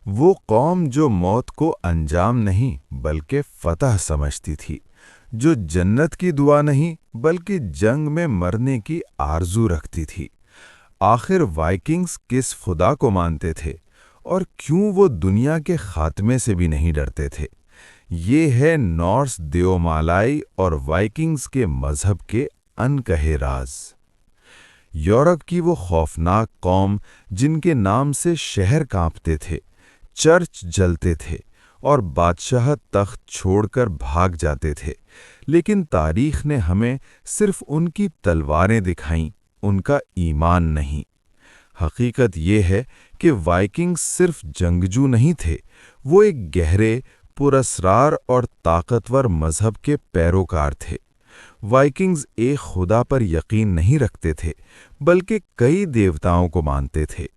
وہ قوم جو موت کو انجام نہیں بلکہ فتح سمجھتی تھی، جو جنت کی دعا نہیں بلکہ جنگ میں مرنے کی آرزو رکھتی تھی۔ آخر وائکنگز کس خدا کو مانتے تھے اور کیوں وہ دنیا کے خاتمے سے بھی نہیں ڈرتے تھے؟ یہ ہے نورس دیومالائی اور وائکنگز کے مذہب کے انکہے راز۔ یورپ کی وہ خوفناک قوم جن کے نام سے شہر کانپتے تھے، چرچ جلتے تھے اور بادشاہ تخت چھوڑ کر بھاگ جاتے تھے، لیکن تاریخ نے ہمیں صرف ان کی تلواریں دکھائیں، ان کا ایمان نہیں۔ حقیقت یہ ہے کہ وائکنگ صرف جنگجو نہیں تھے، وہ ایک گہرے، پراسرار اور طاقتور مذہب کے پیروکار تھے۔ وائکنگز ایک خدا پر یقین نہیں رکھتے تھے، بلکہ کئی دیوتاؤں کو مانتے تھے۔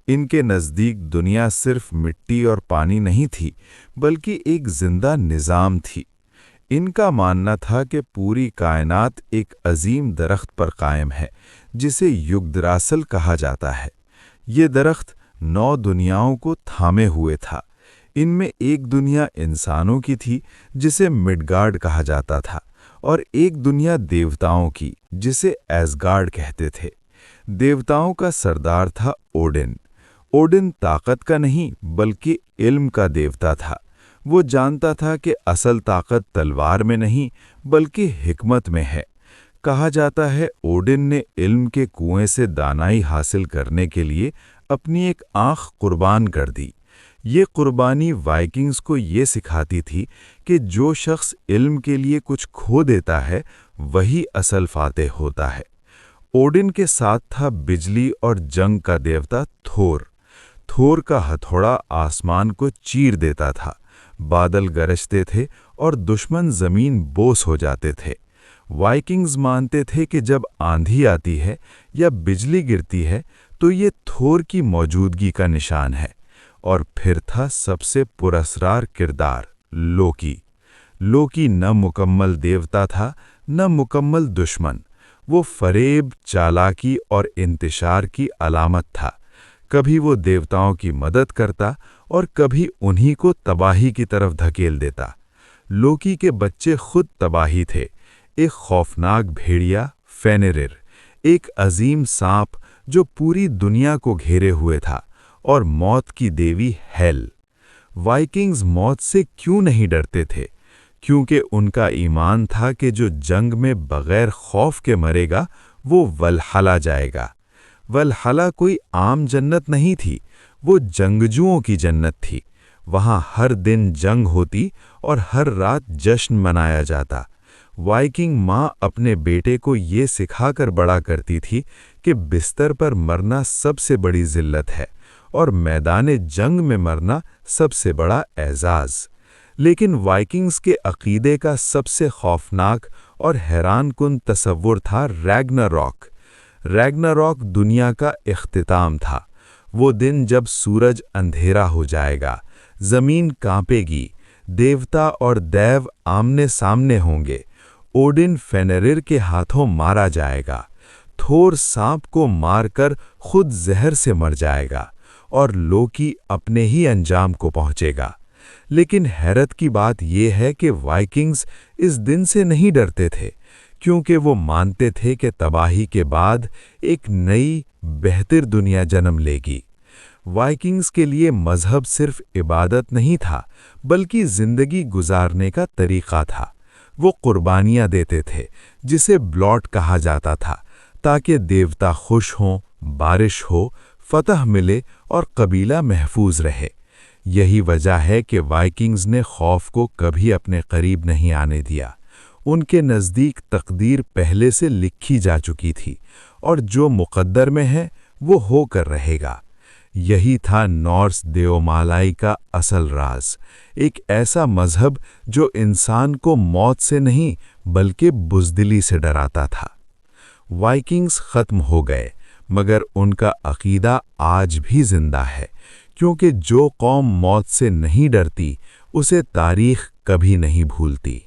ان کے نزدیک دنیا صرف مٹی اور پانی نہیں تھی، بلکہ ایک زندہ نظام تھی۔ ان کا ماننا تھا کہ پوری کائنات ایک عظیم درخت پر قائم ہے، جسے یگدراسل کہا جاتا ہے۔ یہ درخت 9 دنیاؤں کو تھامے ہوئے تھا۔ ان میں ایک دنیا انسانوں کی تھی، جسے مڈگارڈ کہا جاتا تھا، اور ایک دنیا دیوتاؤں کی، جسے ایسگارڈ کہتے تھے۔ دیوتاؤں کا سردار تھا اوڈن۔ اوڈن طاقت کا نہیں بلکہ علم کا دیوتا تھا۔ وہ جانتا تھا کہ اصل طاقت تلوار میں نہیں بلکہ حکمت میں ہے۔ کہا جاتا ہے اوڈن نے علم کے کنویں سے دانائی حاصل کرنے کے لیے اپنی ایک آنکھ قربان کر دی۔ یہ قربانی وائکنگز کو یہ سکھاتی تھی کہ جو شخص علم کے لیے کچھ کھو دیتا ہے وہی اصل فاتح ہوتا ہے۔ اوڈن کے ساتھ تھا بجلی اور جنگ کا دیوتا تھور۔ تھور کا ہتھوڑا آسمان کو چیر دیتا تھا، بادل گرجتے تھے اور دشمن زمین بوس ہو جاتے تھے۔ وائکنگز مانتے تھے کہ جب آندھی آتی ہے یا بجلی گرتی ہے تو یہ تھور کی موجودگی کا نشان ہے۔ اور پھر تھا سب سے پراسرار کردار لوکی۔ لوکی نہ مکمل دیوتا تھا نہ مکمل دشمن، وہ فریب، چالاکی اور انتشار کی علامت تھا۔ کبھی وہ دیوتاؤں کی مدد کرتا اور کبھی انہی کو تباہی کی طرف دھکیل دیتا۔ لوکی کے بچے خود تباہی تھے، ایک خوفناک بھیڑیا فینرر، ایک عظیم سانپ جو پوری دنیا کو گھیرے ہوئے تھا، اور موت کی دیوی ہیل۔ وائکنگز موت سے کیوں نہیں ڈرتے تھے؟ کیونکہ ان کا ایمان تھا کہ جو جنگ میں بغیر خوف کے مرے گا وہ ولہلا جائے گا۔ ولہلا کوئی عام جنت نہیں تھی، وہ جنگجوؤں کی جنت تھی۔ وہاں ہر دن جنگ ہوتی اور ہر رات جشن منایا جاتا۔ وائکنگ ماں اپنے بیٹے کو یہ سکھا کر بڑا کرتی تھی کہ بستر پر مرنا سب سے بڑی ذلت ہے اور میدان جنگ میں مرنا سب سے بڑا اعزاز۔ لیکن وائکنگز کے عقیدے کا سب سے خوفناک اور حیران کن تصور تھا ریگناروک۔ ریگناروک دنیا کا اختتام تھا، وہ دن جب سورج اندھیرا ہو جائے گا، زمین کانپے گی، دیوتا اور دیو آمنے سامنے ہوں گے۔ اوڈن فینرر کے ہاتھوں مارا جائے گا، تھور سانپ کو مار کر خود زہر سے مر جائے گا، اور لوکی اپنے ہی انجام کو پہنچے گا۔ لیکن حیرت کی بات یہ ہے کہ وائکنگز اس دن سے نہیں ڈرتے تھے، کیونکہ وہ مانتے تھے کہ تباہی کے بعد ایک نئی، بہتر دنیا جنم لے گی۔ وائکنگز کے لیے مذہب صرف عبادت نہیں تھا، بلکہ زندگی گزارنے کا طریقہ تھا۔ وہ قربانیاں دیتے تھے، جسے بلاٹ کہا جاتا تھا، تاکہ دیوتا خوش ہوں، بارش ہو، فتح ملے اور قبیلہ محفوظ رہے۔ یہی وجہ ہے کہ وائکنگز نے خوف کو کبھی اپنے قریب نہیں آنے دیا۔ ان کے نزدیک تقدیر پہلے سے لکھی جا چکی تھی، اور جو مقدر میں ہے وہ ہو کر رہے گا۔ یہی تھا نورس دیومالائی کا اصل راز، ایک ایسا مذہب جو انسان کو موت سے نہیں بلکہ بزدلی سے ڈراتا تھا۔ وائکنگز ختم ہو گئے، مگر ان کا عقیدہ آج بھی زندہ ہے، کیونکہ جو قوم موت سے نہیں ڈرتی اسے تاریخ کبھی نہیں بھولتی۔